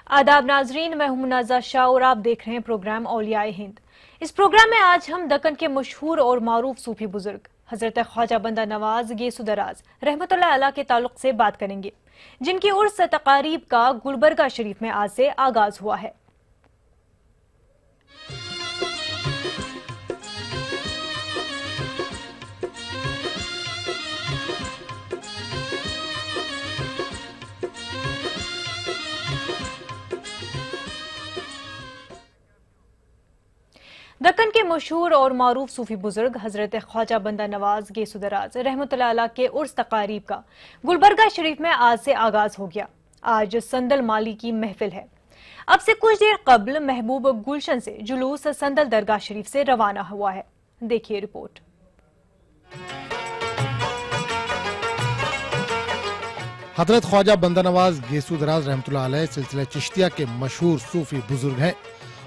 आदाब नाजरीन, मैं हूं मुनाज़ा शाह और आप देख रहे हैं प्रोग्राम औलियाए हिंद। इस प्रोग्राम में आज हम दक्कन के मशहूर और मारूफ सूफी बुजुर्ग हजरत ख्वाजा बंदा नवाज गेसुदराज रहमतुल्लाह अलैह के ताल्लुक से बात करेंगे, जिनकी उर्स तकारीब का गुलबर्गा शरीफ में आज से आगाज हुआ है। दक्कन के मशहूर और मारूफ सूफी बुजुर्ग हजरत ख्वाजा बंदा नवाज गेसुदराज रहमतुल्लाह अलैह के उर्स तकारीब का गुलबर्गा शरीफ में आज से आगाज हो गया। आज संदल माली की महफिल है। अब से कुछ देर कबल महबूब गुलशन से जुलूस संदल दरगाह शरीफ से रवाना हुआ है। देखिए रिपोर्ट। हजरत ख्वाजा बंदा नवाज गेसुदराज रहमतुल्लाह अलैह सिलसिला चिश्तिया के मशहूर सूफी बुजुर्ग हैं।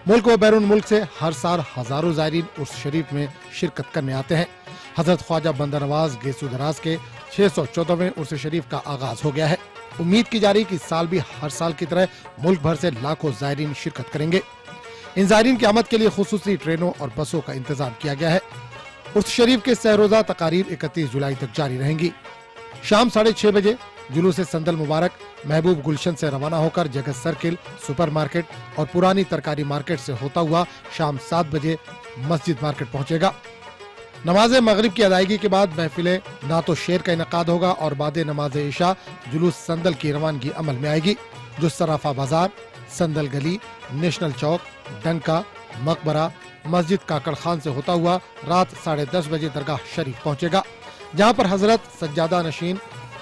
मुल्क व बैरून मुल्क से हर साल हजारों ज़ायरीन उर्स शरीफ में शिरकत करने आते हैं। हजरत ख्वाजा बंदा नवाज गेसुदराज के 614वें उर्स शरीफ का आगाज हो गया है। उम्मीद की जा रही कि इस साल भी हर साल की तरह मुल्क भर से लाखों ज़ायरीन शिरकत करेंगे। इन ज़ायरीन की आमद के लिए खुसूसी ट्रेनों और बसों का इंतजाम किया गया है। उर्स शरीफ के सहरोजा तकारीब 31 जुलाई तक जारी रहेंगी। शाम 6:30 बजे जुलूस संदल मुबारक महबूब गुलशन से रवाना होकर जगत सर्किल, सुपर मार्केट और पुरानी तरकारी मार्केट से होता हुआ शाम 7 बजे मस्जिद मार्केट पहुंचेगा। नमाज मगरिब की अदायगी के बाद महफिल नातो शेर का इनकाद होगा और बाद नमाज इशा जुलूस संदल की रवानगी अमल में आएगी, जो सराफा बाजार, संदल गली, नेशनल चौक, डंका, मकबरा, मस्जिद काकड़ खान से होता हुआ रात 10:30 बजे दरगाह शरीफ पहुंचेगा, जहां पर हजरत सज्जादा नशीन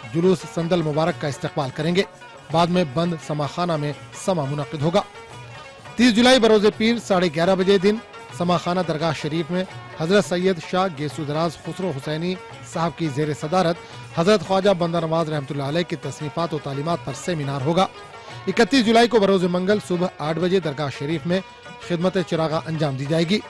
जुलूस संदल मुबारक का इस्तकबाल करेंगे। बाद में बंद समाखाना में समा मुनक़िद होगा। 30 जुलाई बरोज़े पीर 11:30 बजे दिन समाखाना दरगाह शरीफ में हजरत सैयद शाह गेसुदराज खुसरो हुसैनी साहब की ज़ेर सदारत हजरत ख्वाजा बंदा नवाज रहमतुल्लाह अलैह की तसनीफ़ात और तालीमात पर सेमिनार होगा। 31 जुलाई को बरोज़ मंगल सुबह 8 बजे दरगाह शरीफ में खिदमत चिरागा अंजाम दी जाएगी।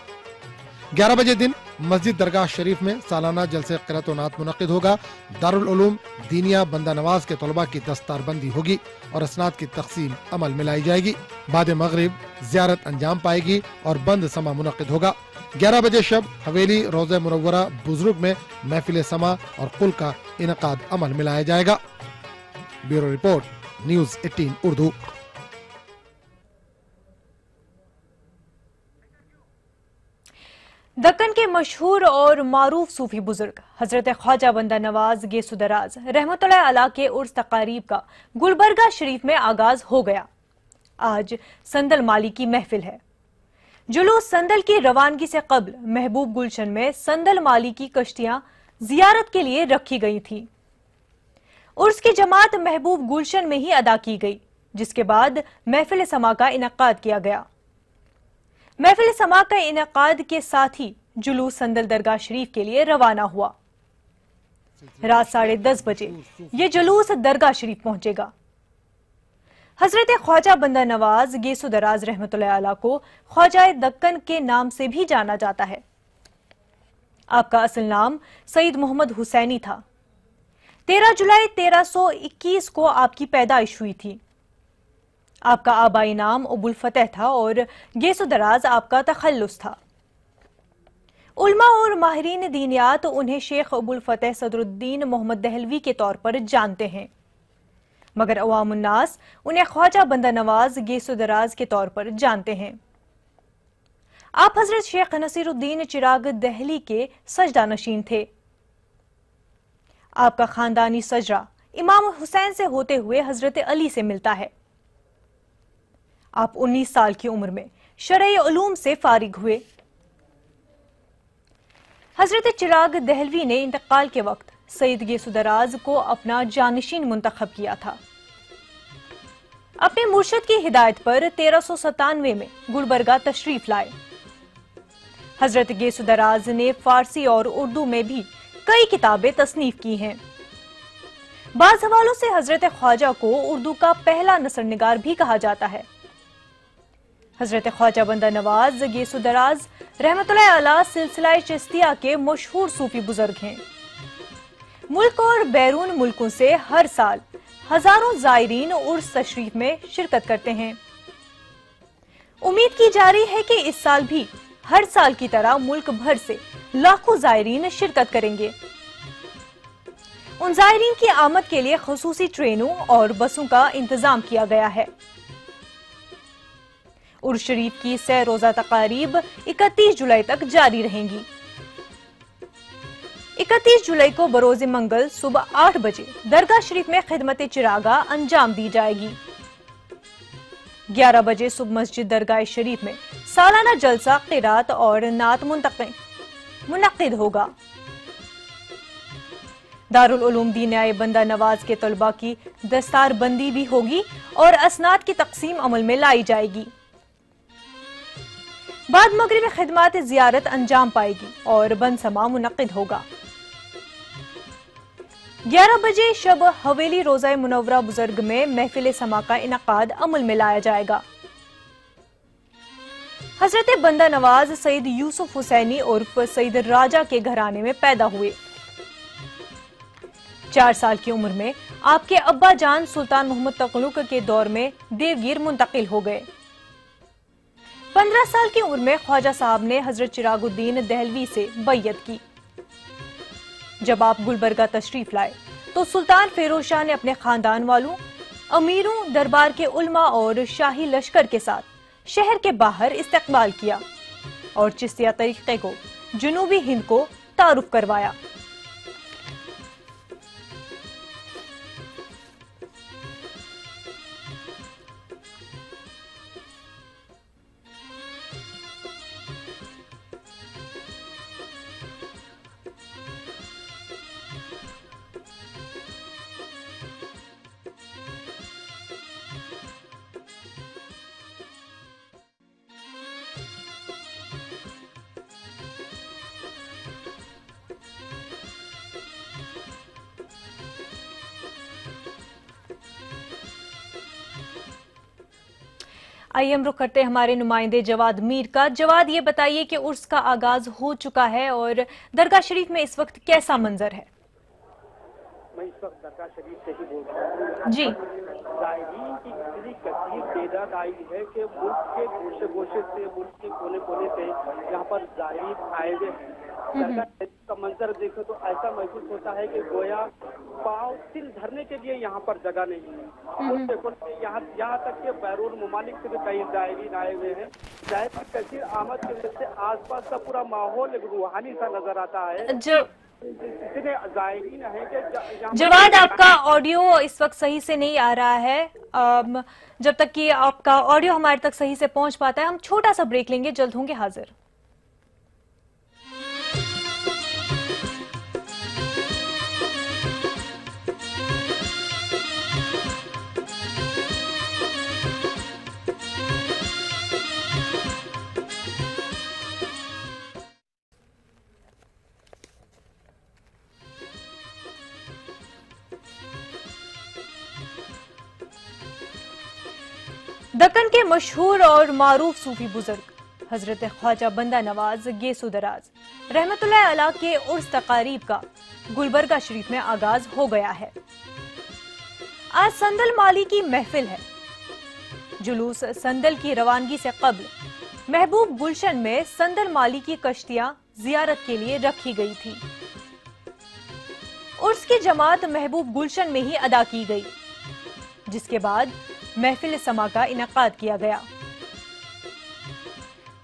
11 बजे दिन मस्जिद दरगाह शरीफ में सालाना जलसे क़िरात व नात मुनक़िद होगा। दारुल उलूम दीनिया बंदा नवाज के तलबा की दस्तारबंदी होगी और असनाद की तकसीम अमल में लाई जाएगी। बाद मगरिब ज़ियारत अंजाम पाएगी और बंद समा मुनक़िद होगा। 11 बजे शब हवेली रोज़ा मुनव्वरा बुजुर्ग में महफिल समा और कुल का इनकाद अमल में लाया जाएगा। Bureau report, news 18 Urdu. Deccan के मशहूर और मारूफ सूफी बुजुर्ग हजरत ख्वाजा बंदा नवाज गेसुदराज रहमतुल्लाह अलैह के उर्स तकारीब का गुलबर्गा शरीफ में आगाज हो गया। आज संदल माली की महफिल है। जुलूस संदल की रवानगी से कबल महबूब गुलशन में संदल माली की कश्तियां जियारत के लिए रखी गई थी। उर्स की जमात महबूब गुलशन में ही अदा की गई, जिसके बाद महफिल समा का इनकाद किया गया। महफिल समा का इनकाद के साथ ही जुलूस संदल दरगाह शरीफ के लिए रवाना हुआ। रात 10:30 बजे ये जुलूस दरगाह शरीफ पहुंचेगा। हजरत ख्वाजा बंदा नवाज गेसुदराज रहमतुल्लाह अलैह को ख्वाजा दक्कन के नाम से भी जाना जाता है। आपका असल नाम सईद मोहम्मद हुसैनी था। 13 जुलाई 1321 को आपकी पैदाइश हुई थी। आपका आबाई नाम अबुल फतेह था और गेसुदराज आपका तखल्लुस था। उलमा और माहिरीन दीनियात उन्हें शेख अबुल फतेह सदरुद्दीन मोहम्मद दहलवी के तौर पर जानते हैं, मगर अवामुन्नास उन्हें ख्वाजा बंदा नवाज गेसुदराज के तौर पर जानते हैं। आप हजरत शेख नसीरुद्दीन चिराग दहली के सजदा नशीन थे। आपका खानदानी सजरा इमाम हुसैन से होते हुए हजरत अली से मिलता है। आप 19 साल की उम्र में शरई उलूम से फारिग हुए। हजरत चिराग दहलवी ने इंतकाल के वक्त सईद गेसुदराज को अपना जानशीन मुंतखब किया था। अपने मुर्शद की हिदायत पर 1397 में गुलबर्गा तशरीफ लाए। हजरत गेसुदराज ने फारसी और उर्दू में भी कई किताबें तसनीफ की हैं। बाज़ हवालों से हजरत ख्वाजा को उर्दू का पहला नसरनिगार भी कहा जाता है। हजरत ख्वाजा बंदा नवाज गेसुदराज रहमतुल्लाह अलैह सिलसिला चिश्तिया के मशहूर सूफी बुजुर्ग हैं। मुल्क और बैरून मुल्कों से हर साल हजारों ज़ायरीन उर्स तशरीफ में शिरकत करते हैं। उम्मीद की जा रही है कि इस साल भी हर साल की तरह मुल्क भर से लाखों जायरीन शिरकत करेंगे। उन जायरीन की आमद के लिए खुसूसी ट्रेनों और बसों का इंतजाम किया गया है। उर्स शरीफ की सह रोजा तकारीब 31 जुलाई तक जारी रहेंगी। 31 जुलाई को बरोज मंगल सुबह 8 बजे दरगाह शरीफ में खिदमत चिरागा अंजाम दी जाएगी। 11 बजे सुबह मस्जिद दरगाह शरीफ में सालाना जलसा क़िरात और नात मुनक्किद होगा। दारुल उलूम दीन बंदा नवाज के तलबा की दस्तार बंदी भी होगी और असनाद की तकसीम अमल में लाई जाएगी। बाद मगरिब खिदमत जियारत अंजाम पाएगी और बंद समा मुनक्किद होगा। 11 बजे शब हवेली रोजा मुनव्वरा बुजुर्ग में महफिल समा का इनकाद अमल में लाया जाएगा। हजरत बंदा नवाज सईद यूसुफ हुसैनी उर्फ सईद राजा के घराने में पैदा हुए। 4 साल की उम्र में आपके अब्बा जान सुल्तान मोहम्मद तगलुक के दौर में देवगिर मुंतकिल हो गए। 15 साल की उम्र में ख्वाजा साहब ने हजरत चिरागुद्दीन दहलवी से बैयत की। जब आप गुलबर्गा तशरीफ लाए तो सुल्तान फिरोज शाह ने अपने खानदान वालों, अमीरों, दरबार के उल्मा और शाही लश्कर के साथ शहर के बाहर इस्तकबाल किया और चिश्तिया तरीके को जनूबी हिंद को तारुफ करवाया। आइए हम रुख करते हैं हमारे नुमाइंदे जवाद मीर का। जवाद, ये बताइए कि उर्स का आगाज हो चुका है और दरगाह शरीफ में इस वक्त कैसा मंजर है? मैं इस वक्त दरगाह शरीफ से ही बोल रहा हूँ जी। जायरीन की इतनी कसीर तादाद आई है कि मुल्क के गोशे गोशे से, मुल्क के कोने कोने से यहाँ पर जायरीन आए हुए हैं। दरगाह शरीफ का मंजर देखे तो ऐसा महसूस होता है कि गोया पाँव तिल धरने के लिए यहाँ पर जगह नहीं है। यहाँ तक के बैरून ममालिक से भी कई जायरीन आए हुए हैं। जाहिर की कसीर आमद की वजह से आसपास का पूरा माहौल एक रूहानी सा नजर आता है। इतने जायरीन हैं कि जवाद, आपका ऑडियो इस वक्त सही से नहीं आ रहा है। जब तक कि आपका ऑडियो हमारे तक सही से पहुंच पाता है, हम छोटा सा ब्रेक लेंगे, जल्द होंगे हाजिर। दक्कन के मशहूर और मारूफ सूफी बुजुर्ग हजरत ख्वाजा बंदा नवाज गेसो दराज रहमतुल्लाह अलैह के उर्स तकारीब का गुलबर्गा शरीफ में आगाज हो गया है। आज संदल माली की महफिल है। जुलूस संदल की रवानगी से कबल महबूब गुलशन में संदल माली की कश्तियां जियारत के लिए रखी गई थी। उर्स की जमात महबूब गुलशन में ही अदा की गई, जिसके बाद महफिल समा का इनकाद किया गया।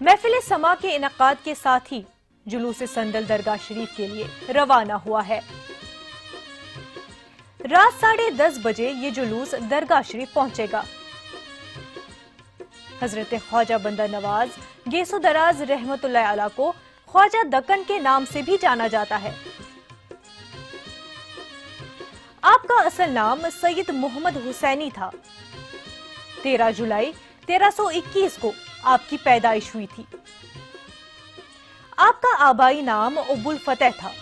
महफिल समा के इनकाद के साथ ही जुलूस संदल दरगाह शरीफ के लिए रवाना हुआ है। रात 10:30 बजे ये जुलूस दरगाह शरीफ पहुंचेगा। हजरत ख्वाजा बंदा नवाज गेसो दराज रहमतुल्लाह अलैह को ख्वाजा दक्कन के नाम से भी जाना जाता है। आपका असल नाम सैयद मोहम्मद हुसैनी था। 13 जुलाई 1321 को आपकी पैदाइश हुई थी। आपका आबाई नाम उबुल फतेह था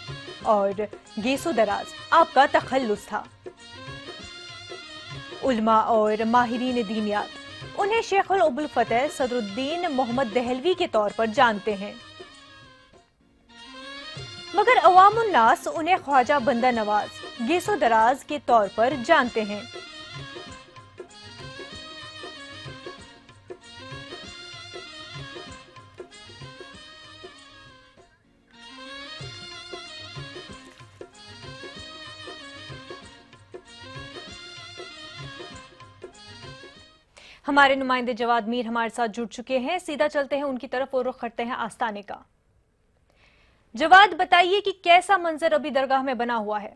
और गेसो दराज आपका तखल्लुस था। उल्मा और माहिरीन दीनियात उन्हें शेखुल उबुल फतेह सदरुद्दीन मोहम्मद दहलवी के तौर पर जानते हैं, मगर अवामुन नास उन्हें ख्वाजा बंदा नवाज गेसो दराज के तौर पर जानते हैं। हमारे नुमाइंदे जवाद मीर हमारे साथ जुड़ चुके हैं। सीधा चलते हैं उनकी तरफ और रुख करते हैं आस्ताने का। जवाद, बताइए कि कैसा मंजर अभी दरगाह में बना हुआ है?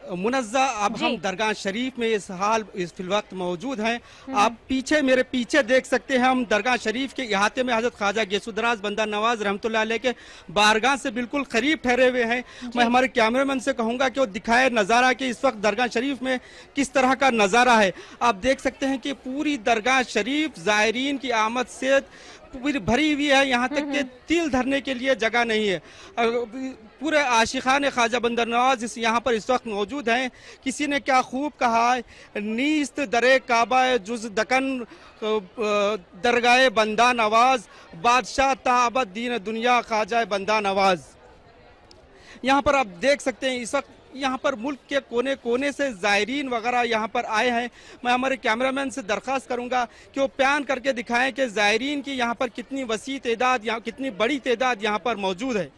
मुनज़्ज़ा, अब हम दरगाह शरीफ में इस फिलवक्त मौजूद हैं। आप मेरे पीछे देख सकते हैं, हम दरगाह शरीफ के इहाते में हज़रत ख्वाजा गेसुदराज बंदा नवाज रहमतुल्लाह अलैह के बारगाह से बिल्कुल करीब ठहरे हुए हैं। मैं हमारे कैमरामैन से कहूँगा कि वो दिखाए नज़ारा कि इस वक्त दरगाह शरीफ में किस तरह का नज़ारा है। आप देख सकते हैं कि पूरी दरगाह शरीफ ज़ायरीन की आमद से पूरी भरी हुई है, यहाँ तक कि तिल धरने के लिए जगह नहीं है। पूरे आशिकान ख्वाजा बंदा नवाज यहाँ पर इस वक्त मौजूद हैं। किसी ने क्या खूब कहा है, नीस्त दरे काबा जुज दकन दरगाह बंदा नवाज, बादशाह ताबद दीन दुनिया ख्वाजा बंदा नवाज। यहाँ पर आप देख सकते हैं इस वक्त यहाँ पर मुल्क के कोने कोने से ज़ायरीन वगैरह यहाँ पर आए हैं। मैं हमारे कैमरामैन से दरख्वास्त करूँगा कि वो प्यान करके दिखाएं कि ज़ायरीन की यहाँ पर कितनी वसी तादाद, यहाँ कितनी बड़ी तादाद यहाँ पर मौजूद है।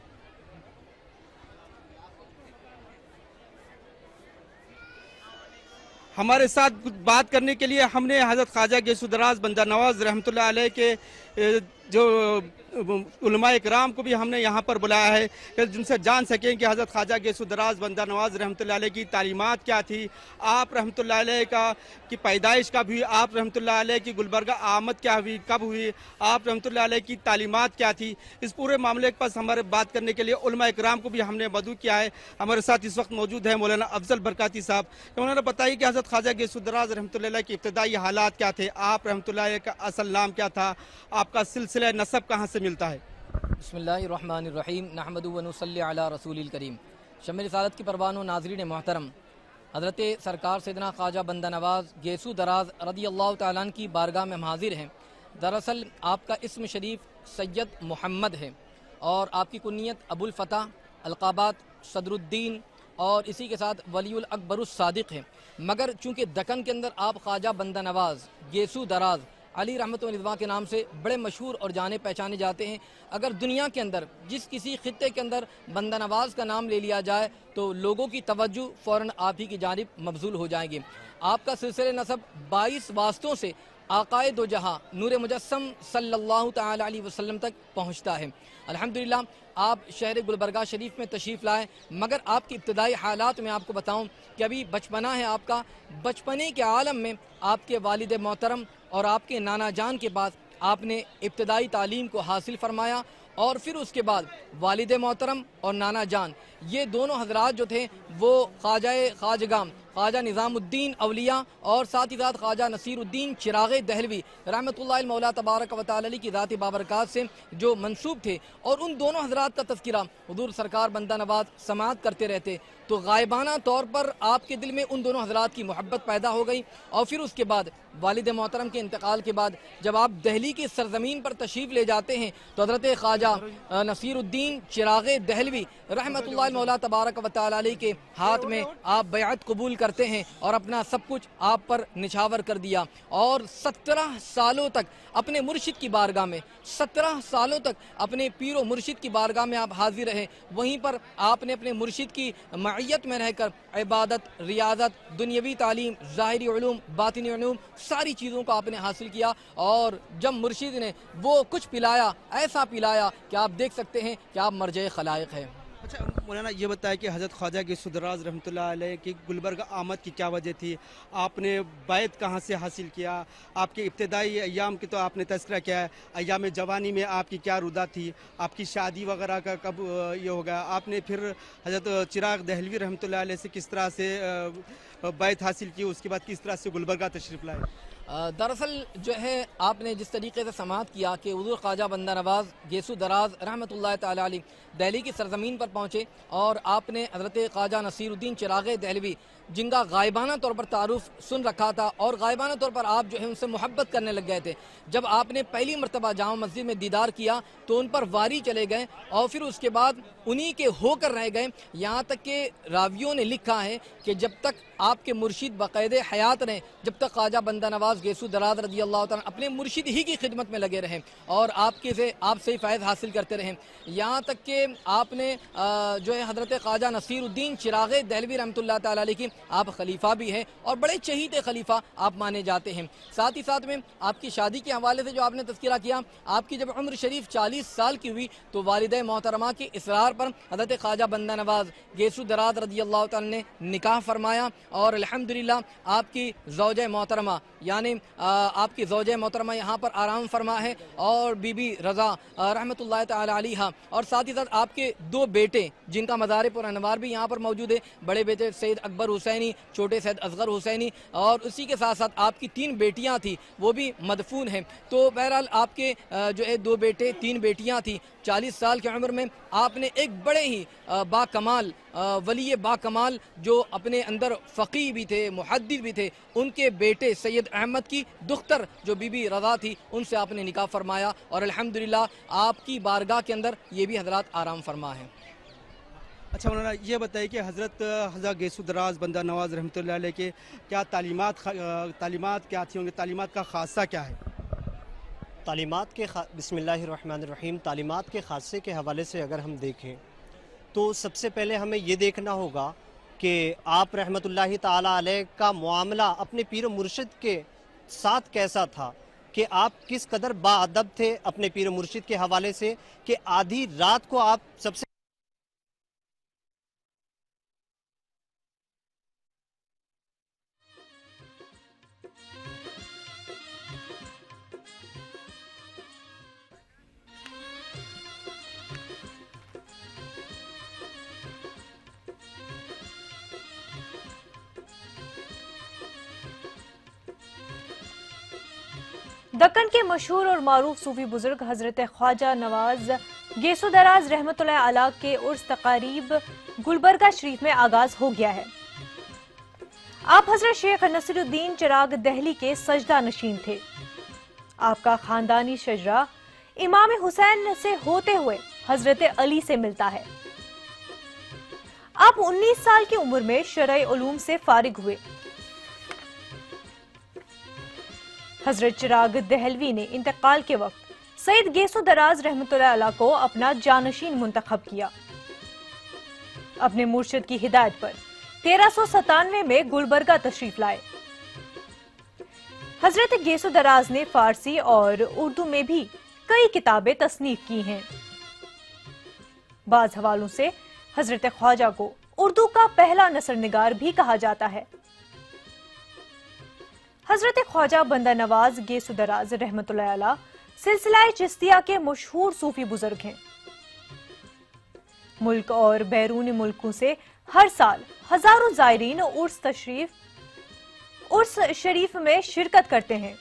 हमारे साथ बात करने के लिए हमने हज़रत ख्वाजा गेसुदराज बंदा नवाज रहमतुल्लाह अलैह के जो उलमा इकराम को भी हमने यहाँ पर बुलाया है कि जिनसे जान सकें कि हज़रत ख्वाजा गेसुदराज बंदा नवाज रहमतुल्लाह अलैह की तालीमात क्या थी, आप रहमतुल्लाह अलैह की पैदाइश कब हुई, आप रहमतुल्लाह अलैह की गुलबर्गा आमद क्या हुई, कब हुई, आप रहमतुल्लाह अलैह की तालीमात क्या थी। इस पूरे मामले के पास हमारे बात करने के लिए उलमा इकराम को भी हमने मदऊ किया है। हमारे साथ इस वक्त मौजूद है मौलाना अफजल बरकाती साहब। तो उन्होंने बताया कि हज़रत ख्वाजा गेसुदराज रहमतुल्लाह अलैह की इब्तदाई हालात क्या थे, आप रहमतुल्लाह अलैह का असल नाम क्या था, आपका सिलसिला नसब कहाँ से मिलता है। बिस्मिल्लाहिर्रहमानिर्रहीम, नहमदु व नुसल्ली अला रसूलिल करीम। शम्मे रिसालत की परवानों नाज़रीन मोहतरम, हज़रत सरकार सैयदना ख्वाजा बंदा नवाज गेसू दराज रदी अल्लाह तआला अन्हु की बारगाह में हम हाजिर हैं। दरअसल आपका इस्म शरीफ सैयद मोहम्मद है और आपकी कुन्नियत अबुल फ़तह, अलक़ाबात सदरुद्दीन और इसी के साथ वलीउल अकबरुस सादिक़ है। मगर चूँकि दक्कन के अंदर आप ख्वाजा बंदा नवाज गेसू दराज अली रहमत व रिज़वान के नाम से बड़े मशहूर और जाने पहचाने जाते हैं। अगर दुनिया के अंदर जिस किसी खित्ते के अंदर बंदा नवाज का नाम ले लिया जाए तो लोगों की तवज्जो फ़ौरन आप ही की जानिब मबजूल हो जाएंगे। आपका सिलसिले नसब 22 वास्तों से आकाए दो जहाँ नूर मुजस्सम सल्लल्लाहु तआला अलैहि वसल्लम तक पहुँचता है। अल्हम्दुलिल्लाह आप शहर गुलबर्गा शरीफ में तशरीफ़ लाए, मगर आपकी इब्तदाई हालात में आपको बताऊं कि अभी बचपना है आपका। बचपने के आलम में आपके वालिद मोहतरम और आपके नाना जान के बाद आपने इब्तदाई तालीम को हासिल फरमाया और फिर उसके बाद वालिद मोहतरम और नाना जान ये दोनों हजरात जो थे वो ख्वाजगाम ख्वाजा निज़ामुद्दीन अवलिया और साथ ही साथ ख्वाजा नसीरुद्दीन चिरागे दहलवी रहमतुल्लाह मौला तबारक व तआला की ज़ात बाबरकात से जो मंसूब थे, और उन दोनों हजरात का तज़किरा हुज़ूर सरकार बंदा नवाज समाअत करते रहते तो गायबाना तौर पर आपके दिल में उन दोनों हजरात की मोहब्बत पैदा हो गई। और फिर उसके बाद वालिद मोहतरम के इंतकाल के बाद जब आप दहली की सरजमीन पर तशरीफ़ ले जाते हैं तो हज़रत ख्वाजा नसीरुद्दीन चिरागे दहलवी रहमतुल्लाह मौला तबारक व तआला के हाथ में आप बैअत कबूल करते हैं और अपना सब कुछ आप पर निछावर कर दिया। और 17 सालों तक अपने मुर्शिद की बारगाह में 17 सालों तक अपने पीरो मुर्शिद की बारगाह में आप हाजिर रहे। वहीं पर आपने अपने मुर्शिद की मईयत में रहकर इबादत, रियाजत, दुनियावी तालीम, ज़ाहिरी उलूम, बातिनी उलूम सारी चीज़ों को आपने हासिल किया। और जब मुर्शिद ने वो कुछ पिलाया, ऐसा पिलाया कि आप देख सकते हैं कि आप मर्जे खलाइक हैं। अच्छा मौलाना, ये बताया कि हज़रत ख्वाजा गेसुदराज रहमतुल्लाह अलैह की गुलबर्गा आमद की क्या वजह थी, आपने बैत कहाँ से हासिल किया, आपके इब्तदाई अय्याम की तो आपने तज़किरा किया है, अय्याम जवानी में आपकी क्या रुदा थी, आपकी शादी वगैरह का कब ये होगा, आपने फिर हज़रत चिराग दहलवी रहमतुल्लाह अलैह से किस तरह से बैत हासिल की, उसके बाद किस तरह से गुलबर्गा तशरीफ़ लाए। दरअसल जो है आपने जिस तरीके से समाअत किया कि हुज़ूर ख्वाजा बंदा नवाज गेसू दराज रहमतुल्लाह तआला अलैह दिल्ली की सरजमीन पर पहुँचे और आपने हज़रत ख्वाजा नसीरुद्दीन चिरागे दहलवी जिनका गायबाना तौर पर तारुफ सुन रखा था और गायबाना तौर पर आप जो है उनसे मोहब्बत करने लग गए थे। जब आपने पहली मरतबा जामा मस्जिद में दीदार किया तो उन पर वारी चले गए और फिर उसके बाद उन्हीं के होकर रह गए। यहाँ तक कि रावियों ने लिखा है कि जब तक आपके मुर्शिद बाकायदे हयात रहे, जब तक ख्वाजा बंदा नवाज नवाज गेसू दराज रज़ी अल्लाह तआला अपने मुर्शिद ही की खिदमत में लगे रहें और आपसे ही फ़ैज़ हासिल करते रहें। यहाँ तक कि आपने जो है हज़रत ख्वाजा नसीरुद्दीन चिराग़ दहलवी रहमतुल्लाह तआला अलैह की आप खलीफा भी हैं और बड़े चहीते खलीफा आप माने जाते हैं। साथ ही साथ में आपकी शादी के हवाले से जो आपने तज़किरा किया, आपकी जब उम्र शरीफ 40 साल की हुई तो वालिदा मोहतरमा के इसरार पर हज़रत ख्वाजा बंदा नवाज गेसू दराज रज़ी अल्लाह तआला ने निकाह फरमाया और अल्हम्दुलिल्लाह आपकी ज़ौज मोहतरमा यानी आपकी ज़ौज मोहतरमा यहाँ पर आराम फरमा है और बीबी रज़ा रहमतुल्लाह तआला अलैहा और साथ ही साथ आपके 2 बेटे जिनका मज़ार पुरअनवार भी यहाँ पर मौजूद है, बड़े बेटे सैयद अकबर हुसैनी, छोटे सैयद असगर हुसैनी और उसी के साथ साथ आपकी 3 बेटियाँ थी वो भी मदफून हैं। तो बहरहाल आपके जो है 2 बेटे 3 बेटियाँ थी। 40 साल की उम्र में आपने एक बड़े ही बाकमाल वली बाकमाल जो अपने अंदर फ़क़ीह भी थे, मुहद्दिस भी थे, उनके बेटे सैयद अहमद की दुख्तर जो बीबी रज़ा थी उनसे आपने निकाह फरमाया और अल्हम्दुलिल्लाह आपकी बारगाह के अंदर ये भी हज़रात आराम फरमा है। अच्छा मौलाना, ये बताइए कि हज़रत गेसू दराज बंदा नवाज रहमतुल्लाह अलैह के क्या तालीमात क्या थी, उनकी तालीमात का ख़ासा क्या है? बिस्मिल्लाहिर्रहमानिर्रहीम। तालीमात के ख़ासे के हवाले से अगर हम देखें तो सबसे पहले हमें ये देखना होगा कि आप रहमतुल्लाहि ताला अलैह का मुआमला अपने पीर मुर्शिद के साथ कैसा था, कि आप किस कदर बाअदब थे अपने पीर मुर्शिद के हवाले से, कि आधी रात को आप सबसे दक्कन के मशहूर और मारूफ सूफी बुजुर्ग हजरत ख्वाजा नवाज गेसू दराज रहमतुल्लाह अलैह के उर्स तकारीब गुलबर्गा शरीफ में आगाज हो गया है। आप हजरत शेख नसीरुद्दीन चिराग दहली के सजदा नशीन थे। आपका खानदानी शजरा इमाम हुसैन से होते हुए हजरत अली से मिलता है। आप 19 साल की उम्र में शरई उलूम से फारिग हुए। हजरत चिराग दहलवी ने इंतकाल के वक्त सैयद गेसू दराज रहमतुल्लाह अलैह को अपना जानशीन मुंतखब किया। अपने मुर्शिद की हिदायत पर 1397 में गुलबर्गा तशरीफ लाए। हजरत गेसू दराज ने फारसी और उर्दू में भी कई किताबें तसनीफ की हैं। बाज हवालों से हजरत ख्वाजा को उर्दू का पहला नसरनिगार भी कहा जाता है। हजरत ख्वाजा बंदा नवाज गेसू दराज रहमतुल्लाह अलैह सिलसिला चिश्तिया के मशहूर सूफी बुजुर्ग हैं। मुल्क और बैरून मुल्कों से हर साल हजारों जायरीन उर्स शरीफ में शिरकत करते हैं।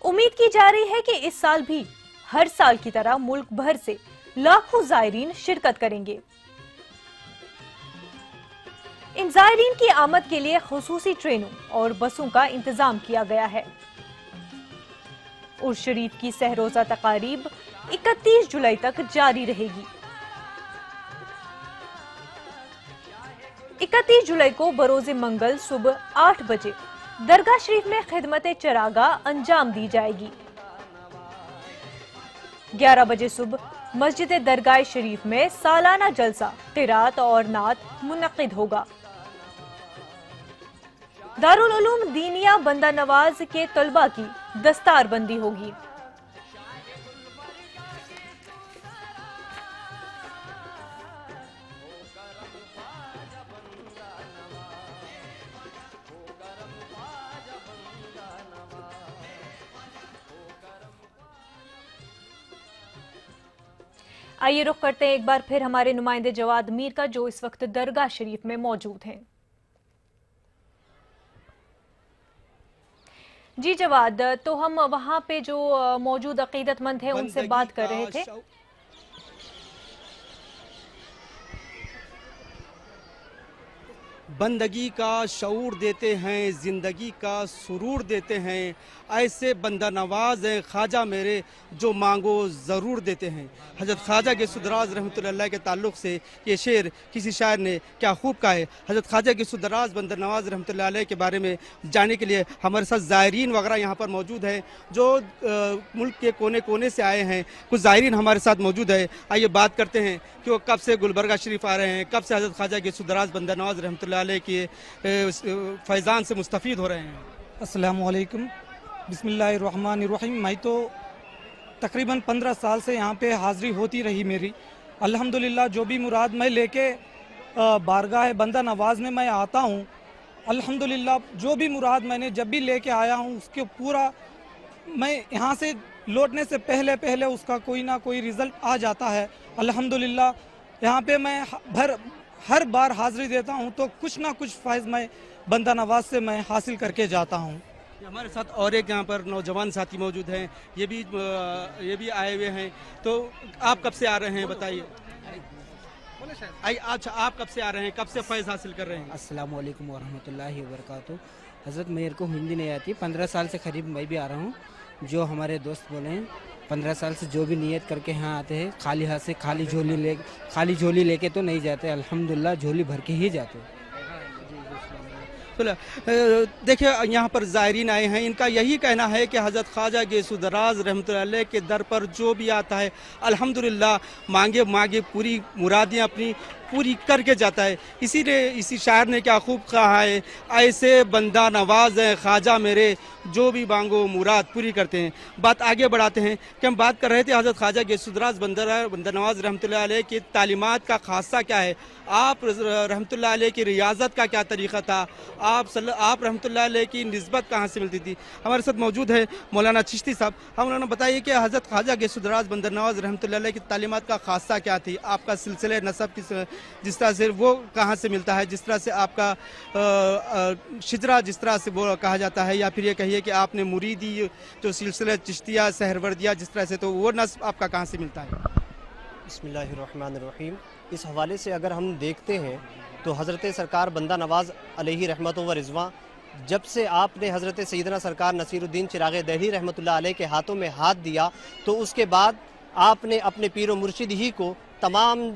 उम्मीद की जा रही है कि इस साल भी हर साल की तरह मुल्क भर से लाखों जायरीन शिरकत करेंगे। इन जायरीन की आमद के लिए खुसूसी ट्रेनों और बसों का इंतजाम किया गया है। उर्स शरीफ की सहरोजा तकारीब 31 जुलाई तक जारी रहेगी। 31 जुलाई को बरोज़े मंगल सुबह 8 बजे दरगाह शरीफ में खिदमत चरागा अंजाम दी जाएगी। 11 बजे सुबह मस्जिद दरगाह शरीफ में सालाना जलसा क़िरात और नात मुनक़िद होगा। दारुल उलूम दीनिया बंदा नवाज के तलबा की दस्तारबंदी होगी। आइए रुख करते हैं एक बार फिर हमारे नुमाइंदे जवाद मीर का, जो इस वक्त दरगाह शरीफ में मौजूद हैं। जी जवाद, तो हम वहां पे जो मौजूद अकीदतमंद हैं उनसे बात कर रहे थे। बंदगी का शऊर देते हैं, ज़िंदगी का सुरूर देते हैं। ऐसे बंदा नवाज हैं ख्वाजा मेरे जो मांगो ज़रूर देते हैं। हज़रत ख्वाजा गेसुदराज रहमतुल्लाह अलैह के ताल्लुक़ से ये शेर किसी शायर ने क्या खूब कहा है। हज़रत ख्वाजा गेसुदराज बंदा नवाज रहमतुल्लाह अलैह के बारे में जानने के लिए हमारे साथ ज़ायरीन वगैरह यहाँ पर मौजूद हैं जो मुल्क के कोने कोने से आए हैं। कुछ ज़ायरीन हमारे साथ मौजूद है। आइए बात करते हैं कि वो कब से गुलबर्गा शरीफ आ रहे हैं, कब से हज़रत ख्वाजा गेसुदराज बंदा नवाज रहमतुल्लाह अलैह के फैज़ान से मुस्तफ़ीद हो रहे हैं। अस्सलामु अलैकुम, बिस्मिल्लाहिर्रहमानिर्रहीम। मैं तो तकरीबन 15 साल से यहाँ पे हाज़री होती रही मेरी। अल्हम्दुलिल्लाह जो भी मुराद मैं लेके बारगाह बंदा नवाज में मैं आता हूँ, अल्हम्दुलिल्लाह जो भी मुराद मैंने जब भी लेके आया हूँ उसके पूरा मैं यहाँ से लौटने से पहले पहले उसका कोई ना कोई रिज़ल्ट आ जाता है। अल्हम्दुलिल्लाह यहाँ पे मैं हर बार हाज़री देता हूँ तो कुछ ना कुछ फ़ैज़ मैं बंदा नवाज से मैं हासिल करके जाता हूँ। हमारे साथ और एक यहाँ पर नौजवान साथी मौजूद हैं, ये भी आए हुए हैं। तो आप कब से आ रहे हैं बताइए। अच्छा, आप कब से आ रहे हैं, कब से फैज़ हासिल कर रहे हैं? अस्सलामु अलैकुम वरहमतुल्लाहि वबरकातुहू। हज़रत मेरे को हिंदी नहीं आती, 15 साल से करीब मैं भी आ रहा हूँ। जो हमारे दोस्त बोले हैं 15 साल से जो भी नियत करके यहाँ आते हैं खाली हाथ से खाली झोली लेके तो नहीं जाते, अल्हम्दुलिल्लाह झोली भर के ही जाते हैं। देखिए यहाँ पर ज़ायरीन आए हैं, इनका यही कहना है कि हज़रत ख्वाजा गेसुदराज रहमतुल्लाह अलैह के दर पर जो भी आता है अल्हम्दुलिल्लाह मांगे पूरी मुरादियाँ अपनी पूरी करके जाता है। इसीलिए इसी शायर ने क्या खूब कहा है, ऐसे बंदा नवाज हैं ख्वाजा मेरे जो भी मांगो मुराद पूरी करते हैं। बात आगे बढ़ाते हैं कि हम बात कर रहे थे हज़रत ख्वाजा गेसुदराज बंदा नवाज रहमतुल्लाह अलैह की तालीमात का खासा क्या है, आप रहमतुल्लाह अलैह की रियाजत का क्या तरीक़ा था, आप रहमतुल्लाह अलैह की निस्बत कहाँ से मिलती थी। हमारे साथ मौजूद है मौलाना चिश्ती साहब। हम उन्होंने बताइए कि हज़रत ख्वाजा गेसुदराज बंदा नवाज रहमतुल्लाह अलैह की तालीमात का खासा क्या थी, आपका सिलसिले नसब जिस तरह से वो कहाँ से मिलता है, जिस तरह से आपका शिजरा जिस तरह से वो कहा जाता है, या फिर ये कहिए कि आपने मुरीदी जो सिलसिला चिश्तिया सहरवर्दिया जिस तरह से, तो वो नस्ब आपका कहाँ से मिलता है? बिस्मिल्लाहिर्रहमानिर्रहीम। इस हवाले से अगर हम देखते हैं तो हज़रत सरकार बंदा नवाज अलैहि रहमत व रिज़वां, जब से आपने हज़रत सैयदना सरकार नसीरुद्दीन चिराग दहली रहमतुल्लाह अलैह के हाथों में हाथ दिया तो उसके बाद आपने अपने पीर व मुर्शिद ही को तमाम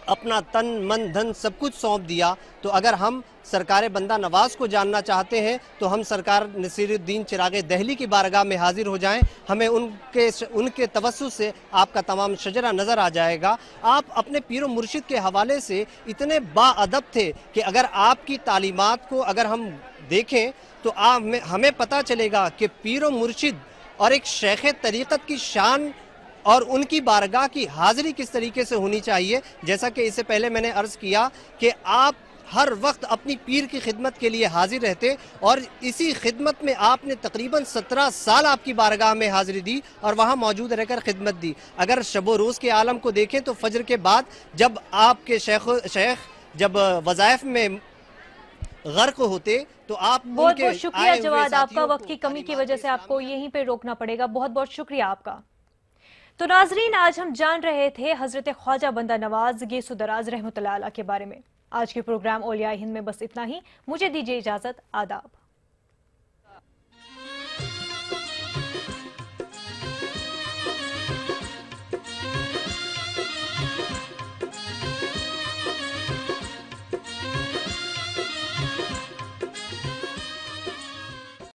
अपना तन मन धन सब कुछ सौंप दिया। तो अगर हम सरकार बंदा नवाज को जानना चाहते हैं तो हम सरकार नसीरुद्दीन चिराग दहली की बारगाह में हाजिर हो जाएं, हमें उनके तवस्सुत से आपका तमाम शजरा नज़र आ जाएगा। आप अपने पीर मुर्शिद के हवाले से इतने बाअदब थे कि अगर आपकी तालीमात को अगर हम देखें तो हमें पता चलेगा कि पीर मुर्शिद और एक शेख तरीक़त की शान और उनकी बारगाह की हाज़िरी किस तरीके से होनी चाहिए। जैसा कि इससे पहले मैंने अर्ज़ किया कि आप हर वक्त अपनी पीर की खिदमत के लिए हाजिर रहते और इसी खिदमत में आपने तकरीबन 17 साल आपकी बारगाह में हाज़िरी दी और वहाँ मौजूद रहकर खिदमत दी। अगर शब रोज़ के आलम को देखें तो फजर के बाद जब आपके शेख जब वज़ाइफ में गर्क होते तो आप बहुत बहुत शुक्रिया जवाद, आपका वक्त की कमी की वजह से आपको यहीं पे रोकना पड़ेगा। बहुत बहुत शुक्रिया आपका। तो नाजरीन, आज हम जान रहे थे हजरत ख्वाजा बंदा नवाज गेसुदराज रहमतुल्लाह अलैह के बारे में। आज के प्रोग्राम औलिया हिंद में बस इतना ही। मुझे दीजिए इजाजत। आदाब।